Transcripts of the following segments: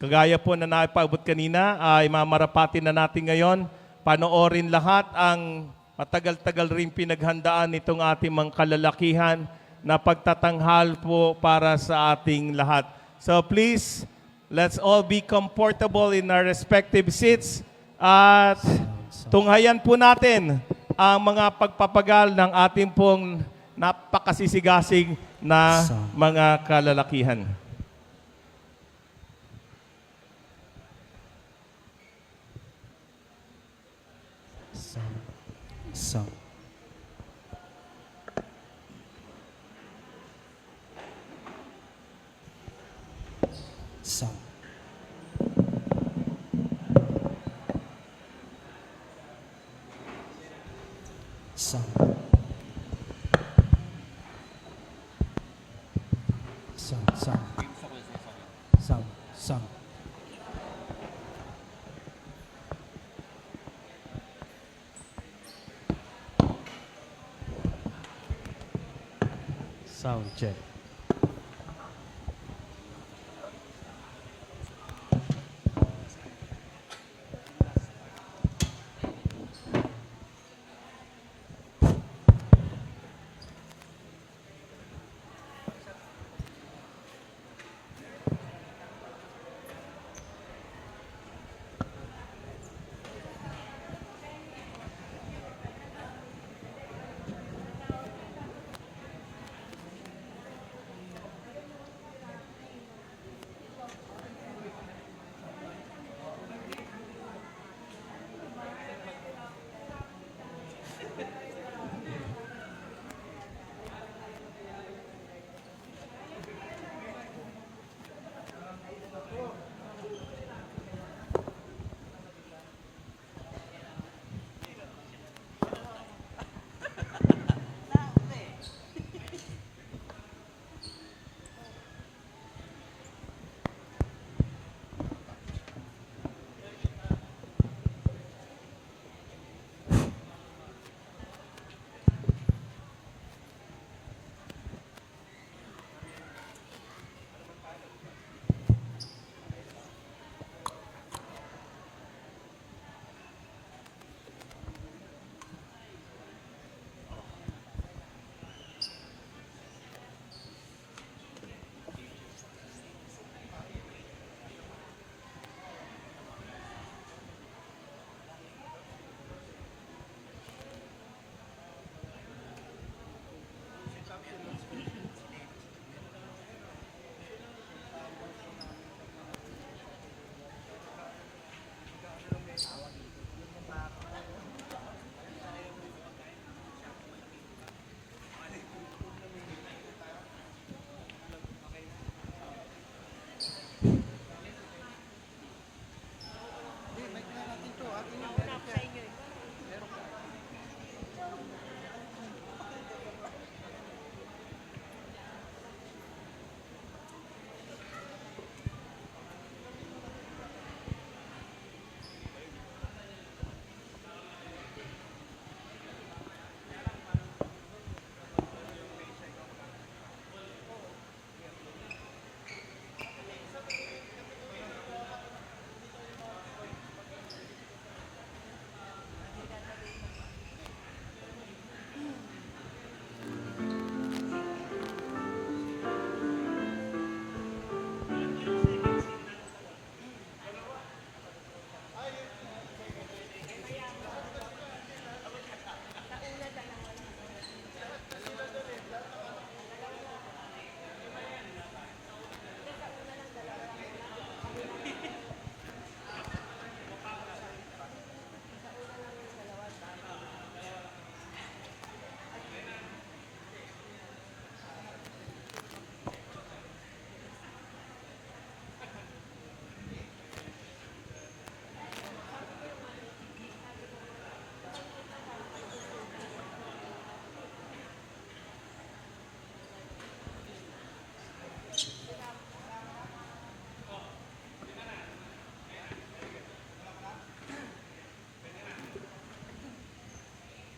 Kagaya po na naipabot kanina, ay mamarapatin na natin ngayon. Panoorin lahat ang matagal-tagal rin pinaghandaan nitong ating mga kalalakihan na pagtatanghal po para sa ating lahat. So please, let's all be comfortable in our respective seats at tunghayan po natin ang mga pagpapagal ng ating pong napakasisigasig na mga kalalakihan. So. Sound check.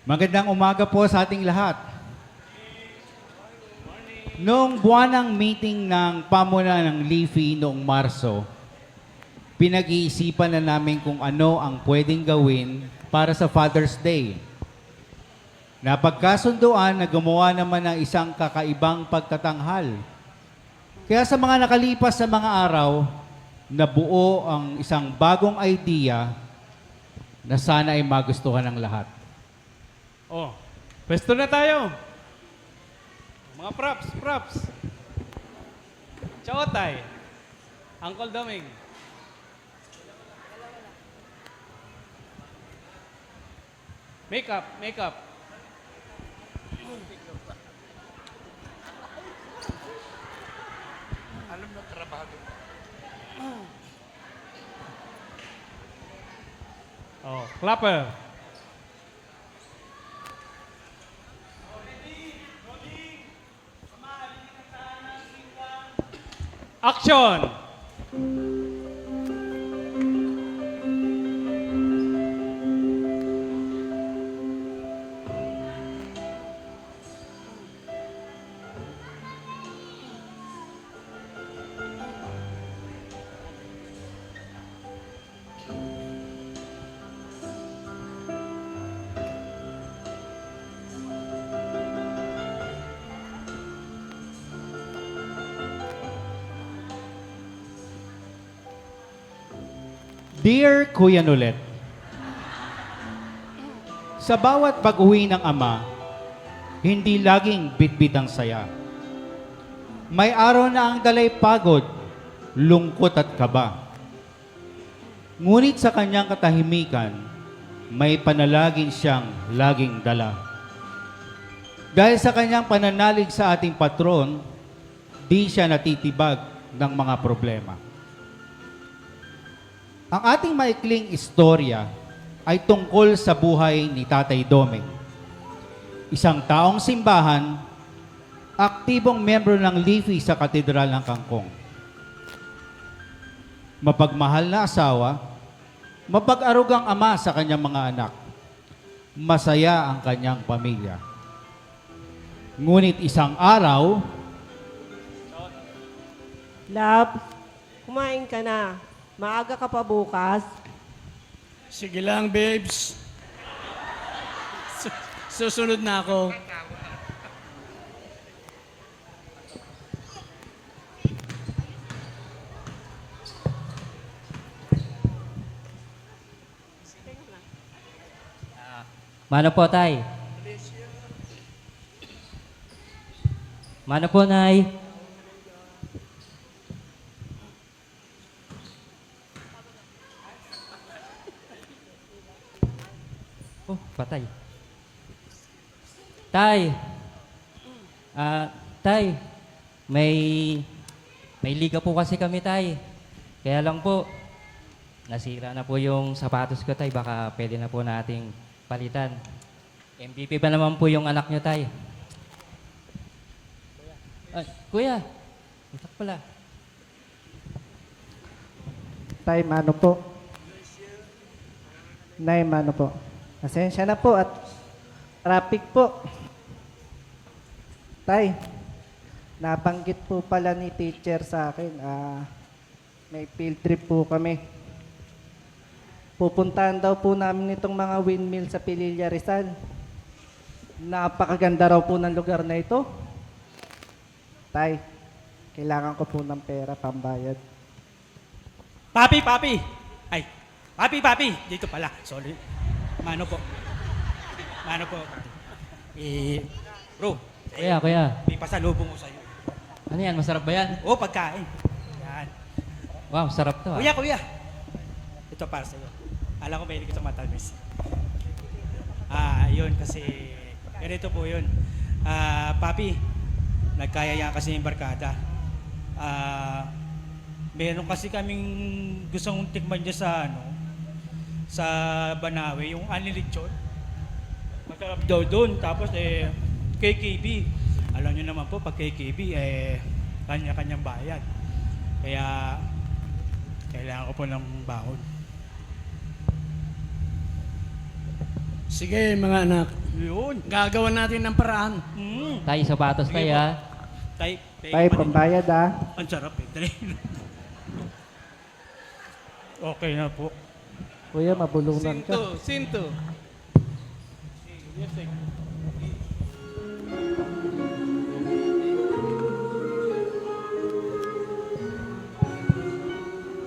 Magandang umaga po sa ating lahat. Noong buwanang meeting ng pamuna ng LIFI noong Marso, pinag-iisipan na namin kung ano ang pwedeng gawin para sa Father's Day. Napagkasunduan na gumawa naman ng isang kakaibang pagtatanghal. Kaya sa mga nakalipas sa mga araw, nabuo ang isang bagong idea na sana ay magustuhan ng lahat. Oh, pwesto na tayo. Mga props. Ciao, Tay. Uncle Doming. Makeup. Oh, clapper. Action! Dear Kuya Nulet, sa bawat pag-uwi ng ama, hindi laging bitbit ang saya. May araw na ang dalay pagod, lungkot at kaba. Ngunit sa kanyang katahimikan, may panalangin siyang laging dala. Dahil sa kanyang pananalig sa ating patron, di siya natitibag ng mga problema. Ang ating maikling istorya ay tungkol sa buhay ni Tatay Domeng. Isang taong simbahan, aktibong membro ng Leafy sa Katedral ng Kangkong. Mapagmahal na asawa, mapag-arugang ama sa kanyang mga anak. Masaya ang kanyang pamilya. Ngunit isang araw, Love, kumain ka na. Maaga ka pa bukas. Sige lang, babes. Susunod na ako. Mano po, Tay? Mano po, Nay? Oh, patay. Tay! Tay, may liga po kasi kami, Tay. Kaya lang po, nasira na po yung sapatos ko, Tay. Baka pwede na po nating palitan. MVP pa naman po yung anak nyo, Tay. Ay, kuya, itak pala. Tay, mano po. Nay, mano po. Pasensya na po at traffic po. Tay, nabanggit po pala ni teacher sa akin, may field trip po kami. Pupuntahan daw po namin itong mga windmill sa Pililla Rizal. Napakaganda raw po ng lugar na ito. Tay, kailangan ko po ng pera pambayad. Papi! Ay, papi! Dito pala. Sorry. Mano po. Bro. Kuya. May pasalubong ko sa'yo. Ano yan? Masarap ba yan? Oo, pagkain. Yan. Wow, sarap to, ah. Kuya. Ito para sa'yo. Alam ko mahilig ito matamis. Yun kasi, ganito po yun. Papi, nagkayaya kasi yung barkada. Meron kasi kaming gustong tikman dyan sa Banawe, yung anilitsyon. Masarap daw doon. Tapos KKB. Alam nyo naman po, pag KKB, kanya-kanyang bayad. Kaya, kailangan ko po ng baon. Sige mga anak, Yun. gagawa natin ng paraan. Tay, sapatos, Tay, ah. Tay, pambayad Ang sarap eh. Dali. Okay na po. Kuya, mabulungan ka. Sinto.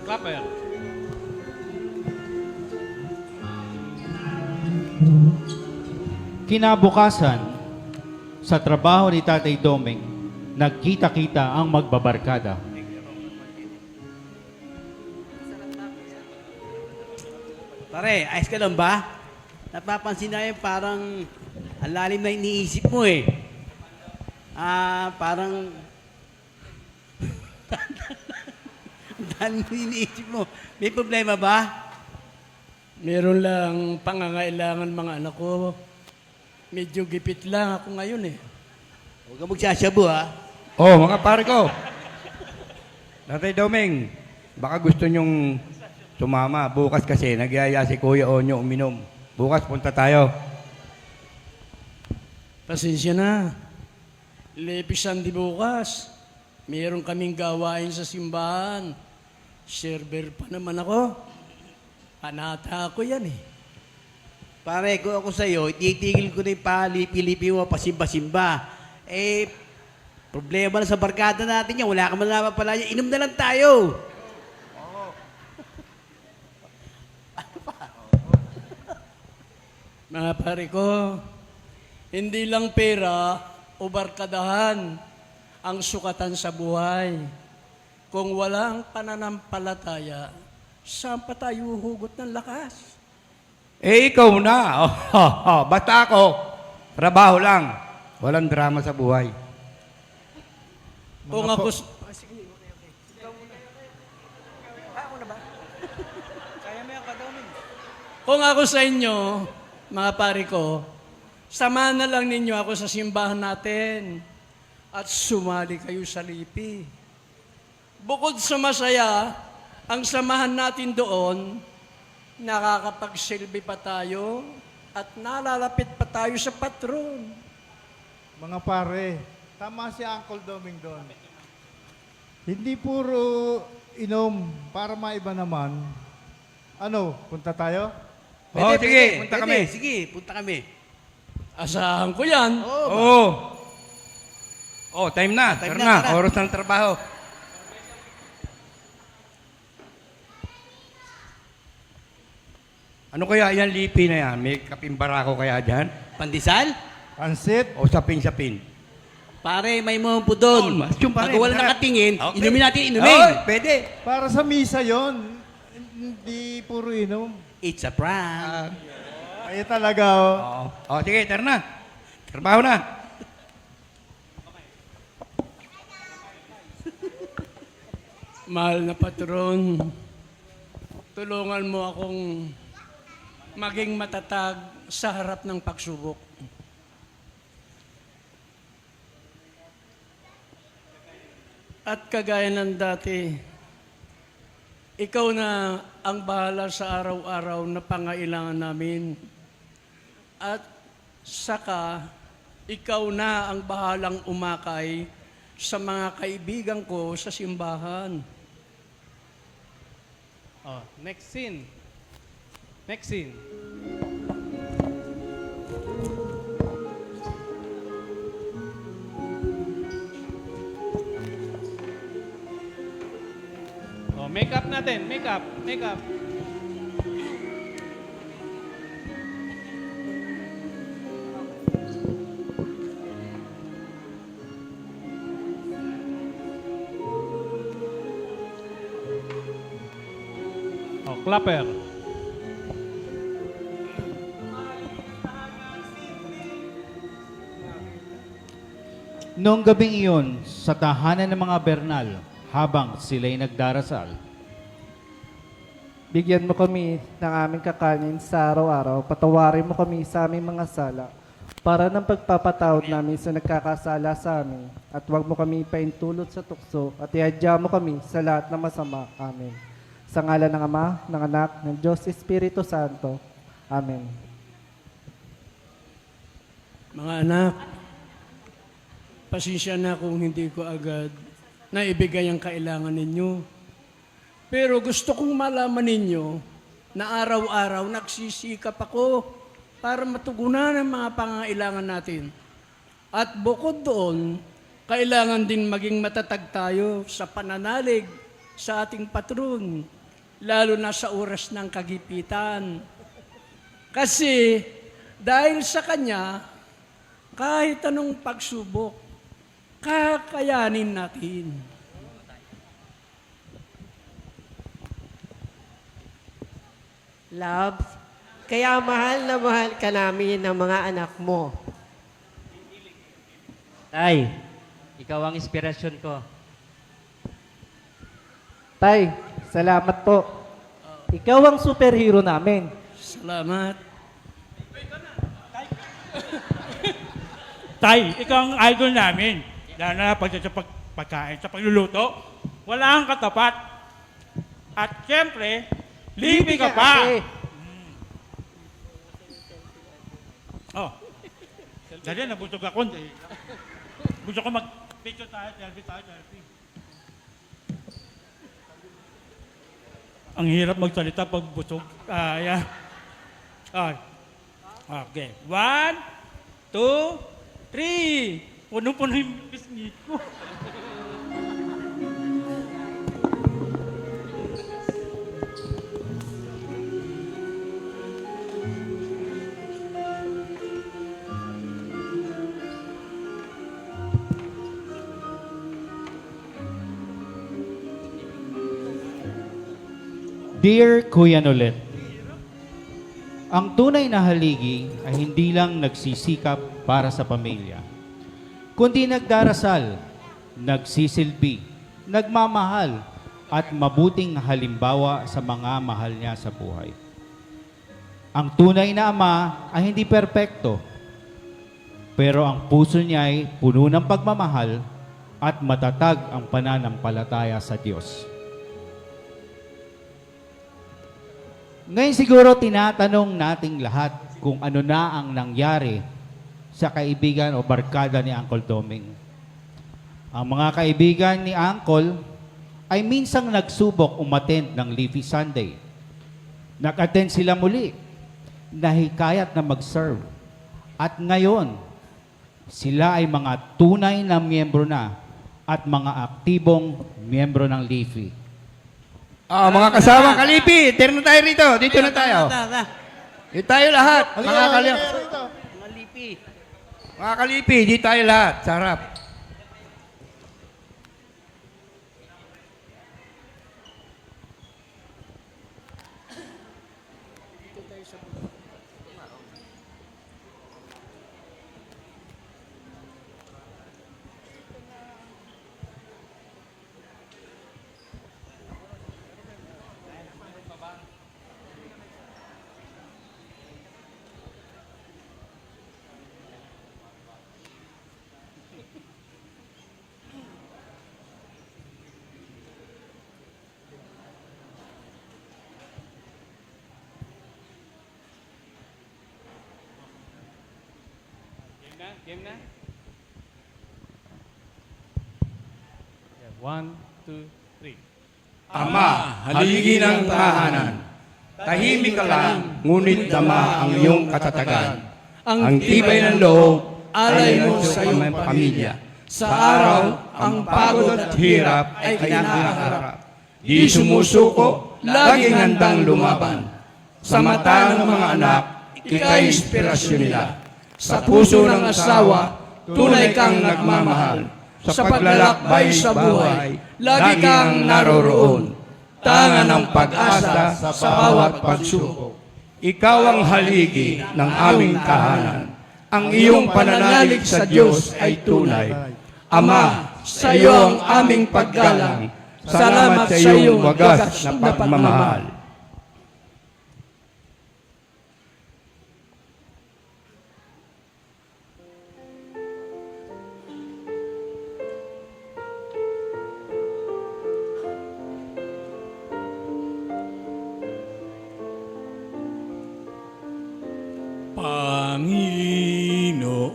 Clapper. Kinabukasan, sa trabaho ni Tatay Doming, nagkita-kita ang magbabarkada. Pare, ayos ka lang ba? Napapansin na yun, parang ang lalim na iniisip mo eh. Parang... ang dami na iniisip mo. May problema ba? Meron lang pangangailangan mga anak ko. Medyo gipit lang ako ngayon eh. Huwag ka magsasabu ha. Oh, mga pare ko. Tatay Doming, baka gusto nyong sumama. Bukas kasi, nagyaya si Kuya Onyo uminom. Bukas punta tayo. Pasensya na. Lepisan di bukas. Meron kaming gawain sa simbahan. Server pa naman ako. Panata ako yan eh. Pare, kung ako sa'yo, ititigil ko na yung palipi-lipi mo, pasimba-simba. Eh, problema na sa barkada natin yan. Wala ka man naman pala yan. Inom na lang tayo. Mga pare ko, hindi lang pera o barkadahan ang sukatan sa buhay. Kung walang pananampalataya, saan pa tayo hugot ng lakas? Eh, ikaw na. Basta ako, trabaho lang. Walang drama sa buhay. Kung ako... Kung ako sa inyo, mga pare ko, samahan na lang ninyo ako sa simbahan natin at sumali kayo sa lipi. Bukod sa masaya, ang samahan natin doon, nakakapagsilbi pa tayo at nalalapit pa tayo sa patron. Mga pare, tama si Uncle Doming doon. Hindi puro inom para maiba naman. Ano, punta tayo? Sige, punta kami. Sige, punta kami. Asahan ko yan. Oo. Oh, time na. Time Tara na, na. tara. Oras ng trabaho. Ano kaya yan, lipi na yan? May kapimbarako kaya dyan? Pandesal? Pansit? O sapin-sapin? Pare, may mampu doon. Yung pare, Pag wala tara. nakatingin, Okay. inumin natin, inumin. Oh, pwede. Para sa misa yon. Hindi puro inom. It's a prank. Kaya talaga, oh. Oo. Sige, tara na. Trabaho na. Mahal na patron, tulungan mo akong maging matatag sa harap ng pagsubok. At kagaya ng dati, ikaw na ang bahala sa araw-araw na pangailangan namin. At saka, ikaw na ang bahalang umakay sa mga kaibigan ko sa simbahan. Oh, next scene. Next scene. Oh, makeup natin. Makeup. Makeup. Oh, clapper. Noong gabing iyon, sa tahanan ng mga Bernal, habang sila'y nagdarasal, Bigyan mo kami ng aming kakanin sa araw-araw. Patawarin mo kami sa aming mga sala para ng pagpapatawad namin sa nagkakasala sa amin. At huwag mo kami paintulot sa tukso at ihadya mo kami sa lahat ng masama. Amen. Sa ngalan ng Ama, ng Anak, ng Diyos Espiritu Santo. Amen. Mga anak, pasensya na kung hindi ko agad naibigay ang kailangan ninyo. Pero gusto kong malaman ninyo na araw-araw nagsisikap ako para matugunan ang mga pangailangan natin. At bukod doon, kailangan din maging matatag tayo sa pananalig sa ating patron, lalo na sa oras ng kagipitan. Kasi dahil sa kanya, kahit anong pagsubok, kakayanin natin. Love, kaya mahal na mahal ka namin ng mga anak mo. Tay, ikaw ang inspirasyon ko. Tay, salamat po. Ikaw ang superhero namin. Salamat. Tay, ikaw ang idol namin. Lalo na sa pagkain, sa pagluluto. Wala kang katapat. At siyempre, lipi ka pa. kasi. Oh. Dali, nabusog ako. Gusto ko mag-picture tayo, selfie. Ang hirap magsalita pag busog. Yeah. Okay. 1, 2, 3. Puno-puno yung bisnit ko. Dear Kuya Nolet, ang tunay na haligi ay hindi lang nagsisikap para sa pamilya, kundi nagdarasal, nagsisilbi, nagmamahal, at mabuting halimbawa sa mga mahal niya sa buhay. Ang tunay na ama ay hindi perpekto, pero ang puso niya ay puno ng pagmamahal at matatag ang pananampalataya sa Diyos. Ngayon siguro tinatanong nating lahat kung ano na ang nangyari sa kaibigan o barkada ni Uncle Doming. Ang mga kaibigan ni Uncle ay minsang nagsubok umattend ng Leafy Sunday. Nag-attend sila muli, nahikayat na mag-serve. At ngayon, sila ay mga tunay na miyembro na at mga aktibong miyembro ng Leafy. Mga kasamang Kalipi, tira na tayo rito. Dito na tayo. Dito tayo lahat. Mga Kalipi. Mga Kalipi, dito tayo lahat. Sa harap. Game na? 1, 2, 3. Ama, haligi ng tahanan. Tahimik ka lang, ngunit dama ang iyong katatagan. Ang tibay ng loob, alay mo sa iyong pamilya. Sa araw, ang pagod at hirap ay kinakaharap. Di sumusuko, laging handang lumaban. Sa mata ng mga anak, ika'y inspirasyon nila. Sa puso ng asawa, tunay kang nagmamahal. Sa paglalakbay sa buhay, lagi kang naroroon. Tanga ng pag-asa sa bawat pagsubok. Ikaw ang haligi ng aming tahanan. Ang iyong pananalig sa Diyos ay tunay. Ama, sa iyo ang aming paggalang. Salamat sa iyong wagas na pagmamahal.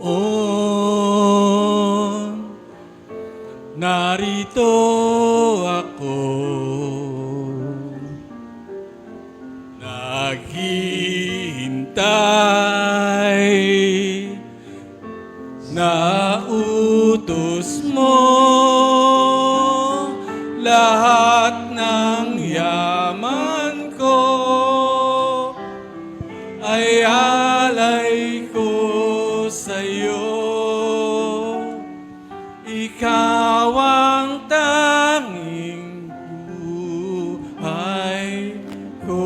Panginoon, narito ako naghihintay na utos mo lahat ng yaman ko ay alay ko sa'yo. Ikaw ang tanging buhay ko.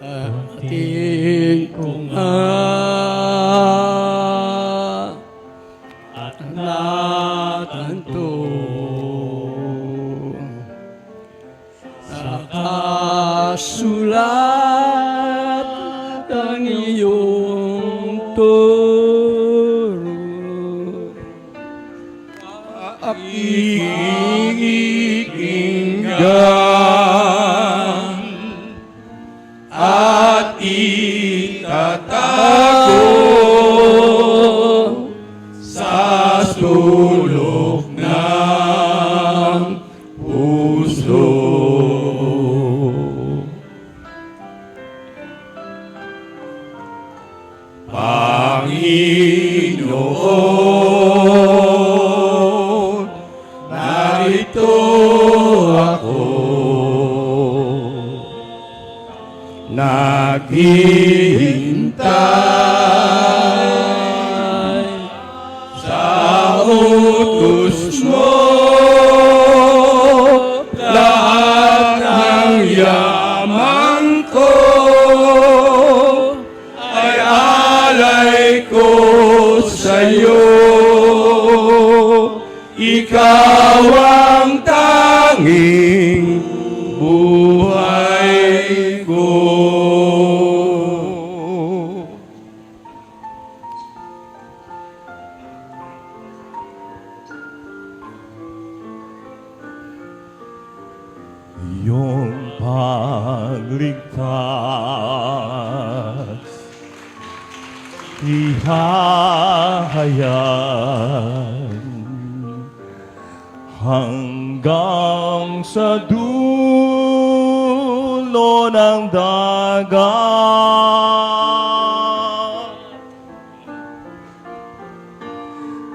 Ating kung at natanto sa kasulat ang iyong turo. Pakikinggan at itatago sa sulok ng puso. Panginoon, narito ako, naghihintay sa utos mo. Lahat ng yaman ko ay alay ko sa'yo. Ikaw ang tanging buhay ko. Iyong pagligtas ihahayag hanggang sa dulo ng dagat.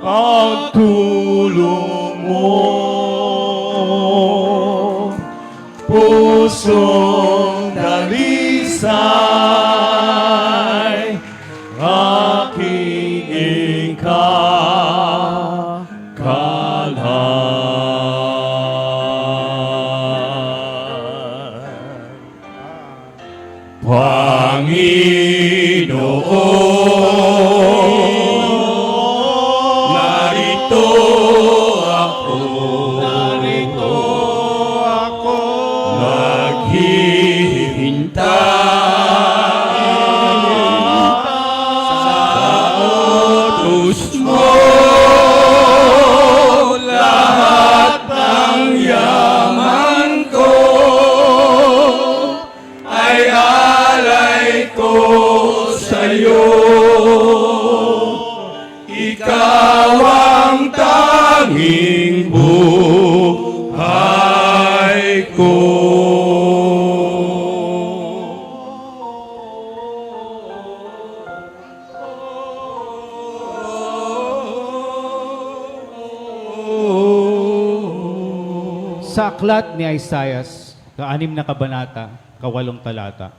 Pagtulong mo, pusong dalisay, aking ikakalan. Panginoon, narito ako, naghihintay sa utos mo. Lahat ng yaman ko ay alay ko sa'yo. Ikaw ang tanging buhay ko. Sa aklat ni Isaias, ka-6 na kabanata, ka-8 talata,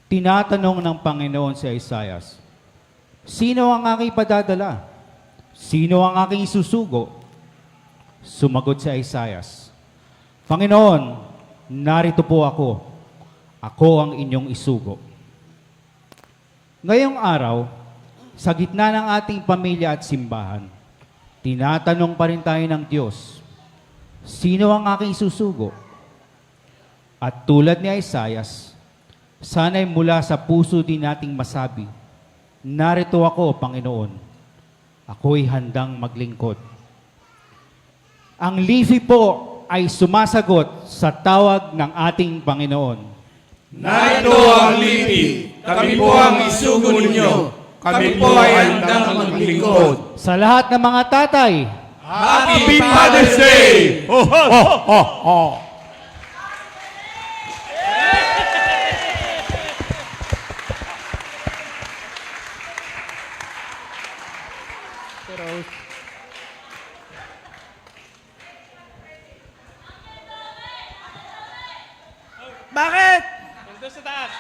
tinatanong ng Panginoon si Isaias, sino ang aking padadala? Sino ang aking isusugo? Sumagot si Isaias, Panginoon, narito po ako. Ako ang inyong isugo. Ngayong araw, sa gitna ng ating pamilya at simbahan, tinatanong pa rin tayo ng Diyos, sino ang aking isusugo? At tulad ni Isaias, sana'y mula sa puso din nating masabi, narito ako, Panginoon. Ako'y handang maglingkod. Ang Leafy po ay sumasagot sa tawag ng ating Panginoon. Narito ang lipi, kami po ang isugo ninyo. Kami po ay handang maglingkod. Sa lahat ng mga tatay, Happy Father's Day! Oh, oh, oh. Oh, oh. Bakit? Nandun sa taas.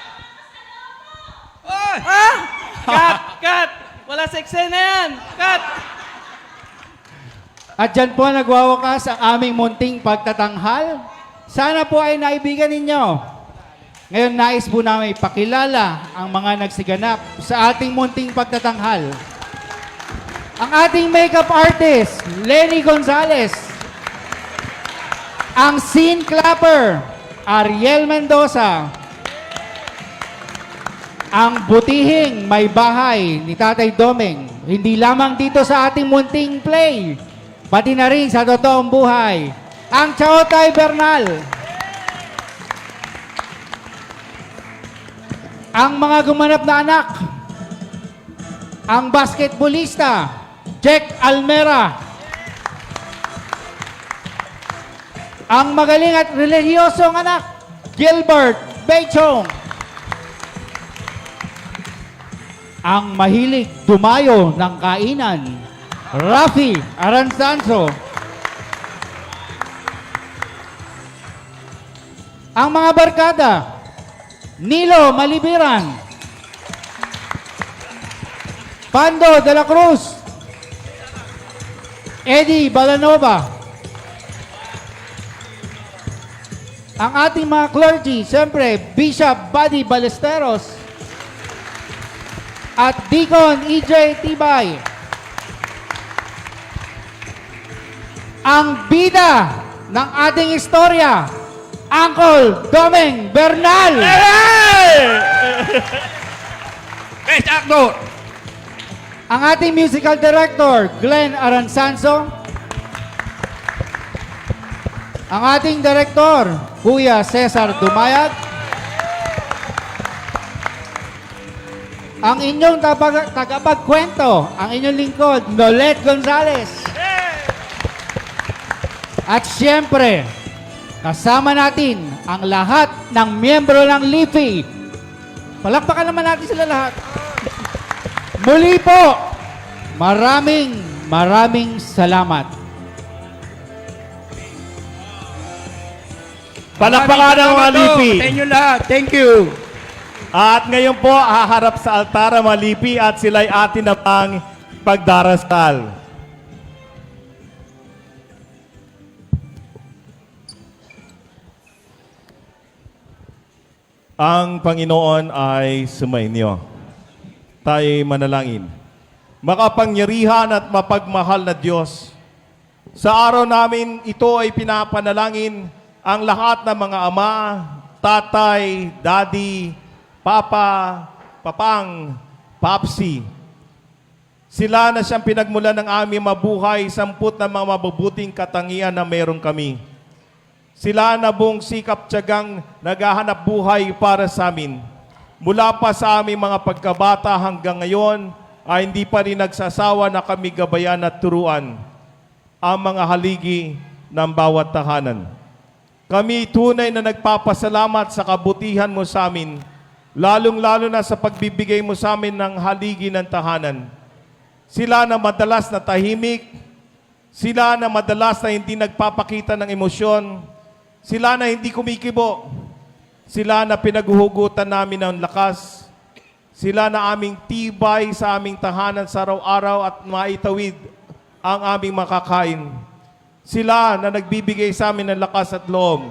Ha? Cut! Cut! Wala sa eksena yan! Cut! at dyan po nagwawakas ang aming munting pagtatanghal. Sana po ay naibigan ninyo. Ngayon nais po namin ipakilala ang mga nagsiganap sa ating munting pagtatanghal. Ang ating makeup artist, Lenny Gonzalez. Ang scene clapper, Ariel Mendoza. Ang butihing may bahay ni Tatay Domeng, hindi lamang dito sa ating munting play, pati na rin sa totoong buhay. Ang Chaotay Bernal. Ang mga gumanap na anak. Ang basketballista, Jack Almera. Ang magaling at relihiyosong anak, Gilbert Bechong. Ang mahilig dumayo ng kainan, Rafi Aranzanzo. Ang mga barkada, Nilo Malibiran, Pando de la Cruz, Eddie Balanova. Ang ating mga clergy, siyempre, Bishop Buddy Ballesteros at Deacon EJ Tibay. Ang bida ng ating istorya, Uncle Domeng Bernal. Best actor! Ang ating musical director, Glenn Aranzanzo. Ang ating director, Kuya Cesar Dumayag. Ang inyong tagapagkwento, ang inyong lingkod, Nolet Gonzalez. At siyempre, kasama natin ang lahat ng miyembro ng LIFI. Palakpakan naman natin sila lahat. Muli po, maraming salamat. Palakpakan ang mga lipi. Sa inyo lahat. Thank you. At ngayon po, haharap sa altar ang mga lipi at sila'y atin na pang pagdarasal. Ang Panginoon ay sumainyo. Tayo'y manalangin. Makapangyarihan at mapagmahal na Diyos, sa araw namin ito ay pinapanalangin ang lahat ng mga ama, tatay, daddy, papa, papang, papsi. Sila na siyang pinagmulan ng aming mabuhay, samput na mga mabubuting katangian na meron kami. Sila na buong sikap tiyagang naghahanap buhay para sa amin. Mula pa sa aming mga pagkabata hanggang ngayon, ay hindi pa rin nagsasawa na kami gabayan at turuan ang mga haligi ng bawat tahanan. Kami tunay na nagpapasalamat sa kabutihan mo sa amin, lalong-lalo na sa pagbibigay mo sa amin ng haligi ng tahanan. Sila na madalas na tahimik, sila na madalas na hindi nagpapakita ng emosyon, sila na hindi kumikibo, sila na pinaghuhugutan namin ng lakas, sila na aming tibay sa aming tahanan sa araw-araw at maitawid ang aming makakain. Sila na nagbibigay sa amin ng lakas at loob.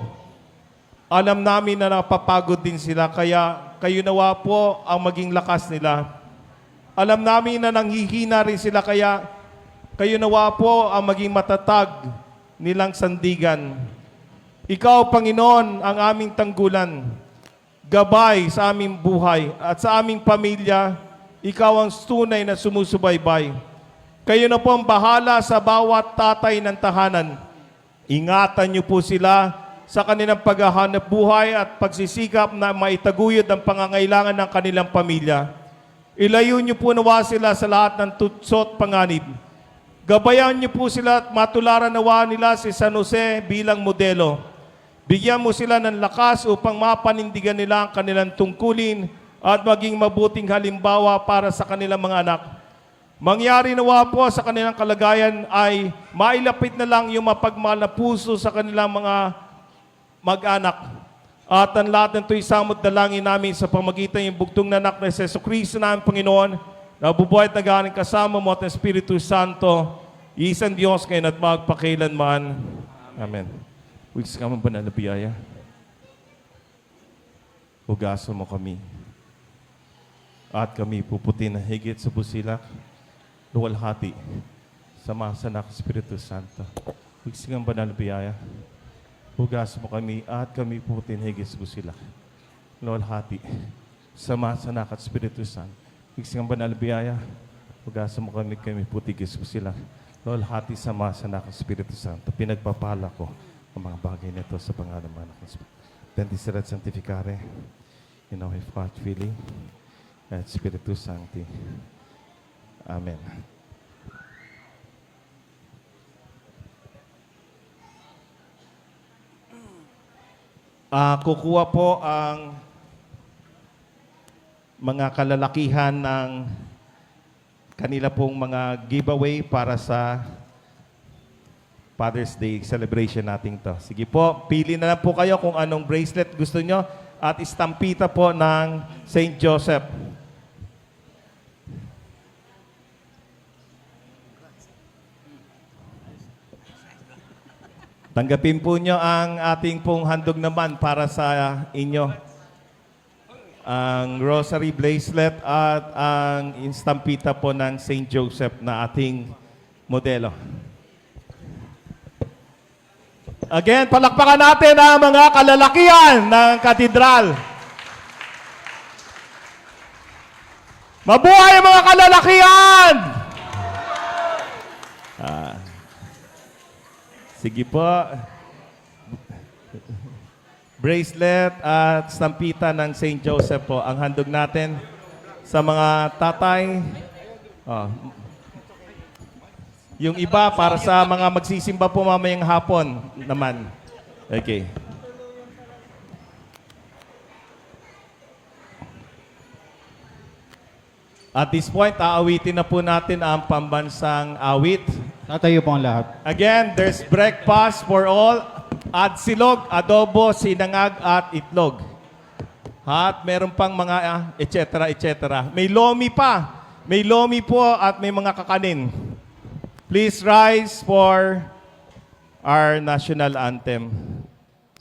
Alam namin na napapagod din sila, kaya kayo nawa po ang maging lakas nila. Alam namin na nanghihina rin sila, kaya kayo nawa po ang maging matatag nilang sandigan. Ikaw, Panginoon, ang aming tanggulan, gabay sa aming buhay at sa aming pamilya. Ikaw ang tunay na sumusubaybay. Kayo na po ang bahala sa bawat tatay ng tahanan. Ingatan niyo po sila sa kanilang paghahanap buhay at pagsisikap na maitaguyod ang pangangailangan ng kanilang pamilya. Ilayo niyo po nawa sila sa lahat ng tutsot panganib. Gabayan niyo po sila at matularan nawa nila si San Jose bilang modelo. Bigyan mo sila ng lakas upang mapanindigan nila ang kanilang tungkulin at maging mabuting halimbawa para sa kanilang mga anak. Mangyari nawa po sa kanilang kalagayan ay mailapit na lang yung mapagmahal na puso sa kanilang mga mag-anak. At ang lahat ng ito'y samot dalangin namin sa pamagitan yung bugtong na anak na Jesu Cristo namin, Panginoon, na bubuhay at nagaling kasama mo at ng Espiritu Santo, isang Diyos ngayon at magpakailanman. Amen. Wix ka man banal na biyaya. Hugasan mo kami. At kami puputin na higit sa busilak, luwalhati, sama sa anak Espiritu Santo. Wix ka man banal na biyaya. Hugas mo kami at kami putin higit sa busilak. Luwalhati, sama sa anak at Espiritu Santo. Wix ka man banal na biyaya. Hugas mo kami putin higit sa busilak. Luwalhati, sama sa anak at Espiritu Santo. Pinagpapala ko ang mga bagay nito sa pangalan ng anak ng Espiritu. Bendicer et sanctificare, in nomine Patri Filii et Spiritus Sancti. Amen. Kukuha po ang mga kalalakihan ng kanila pong mga giveaway para sa Father's Day celebration natin to. Sige po, pili na lang po kayo kung anong bracelet gusto nyo at istampita po ng St. Joseph. Tanggapin po nyo ang ating pong handog naman para sa inyo. Ang rosary bracelet at ang instampita po ng St. Joseph na ating modelo. Again, palakpakan natin ang mga kalalakihan ng katedral. Mabuhay ang mga kalalakihan! Sige po. Bracelet at stampita ng St. Joseph po ang handog natin sa mga tatay. Yung iba para sa mga magsisimba po mamayang hapon naman. Okay. At this point, aawitin na po natin ang pambansang awit. Tatayo po ang lahat. Again, there's breakfast for all. Adsilog, adobo, sinangag, at itlog. At meron pang mga etc. May lomi pa. May lomi po at may mga kakanin. Please rise for our national anthem.